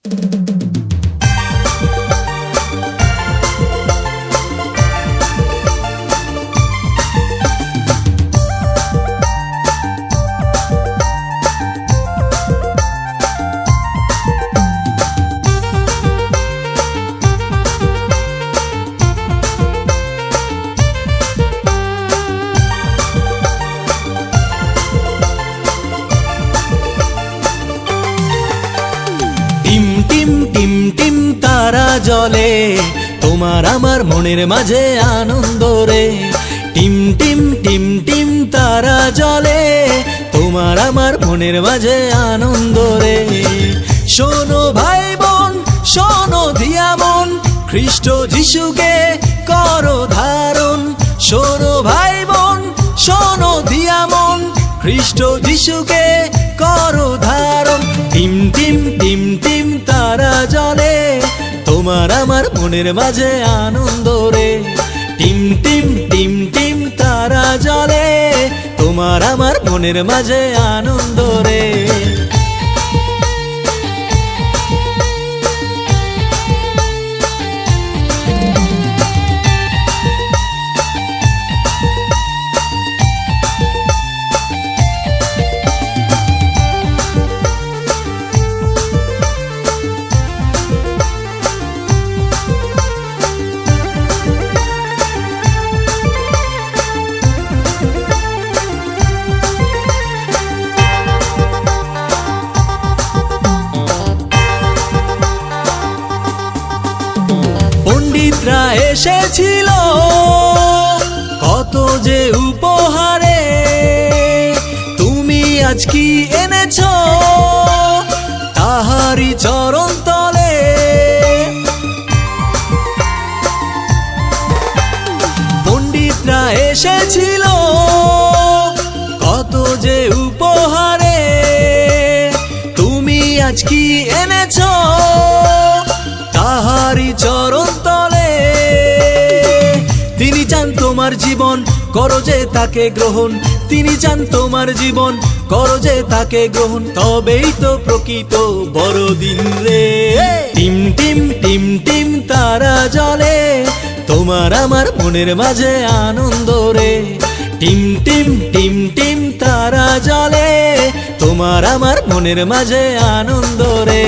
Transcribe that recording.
Team team তারা জ্বলে তোমার আমার মনের মাঝে আনন্দ রে। টিম টিম টিম টিম তারা জ্বলে তোমার আমার মনের মাঝে আনন্দ রে। শোনো ভাই বোন শোনো দিয়া মন, খ্রিস্ট যিশুকে করো ধারণ। শোনো ভাই বোন শোনো দিয়া মন, খ্রিস্ট যিশুকে করো ধারণ। টিম টিম টিম টিম তারা জ্বলে তোমার আমার মনের মাঝে আনন্দ রে। টিম টিম টিম টিম তারা জ্বলে তোমার আমার মনের মাঝে আনন্দ রে। পণ্ডিতরা এসেছিল কত যে উপহারে, তুমি আজ কি এনেছ তাহারি চরণ তলে। পণ্ডিতরা এসেছিল কত যে উপহারে, তুমি আজ কি এনেছ তাহারি চরণ তলে। তিনি চান তোমার জীবন করো যে তাকে গ্রহণ, তিনি চান তোমার জীবন করো যে তাকে গ্রহণ, তবেই তো প্রকৃত বড়দিন রে। টিম টিম টিম টিম তারা জ্বলে তোমার আমার মনের মাঝে আনন্দ রে। টিম টিম টিম টিম তারা জ্বলে তোমার আমার মনের মাঝে আনন্দ রে।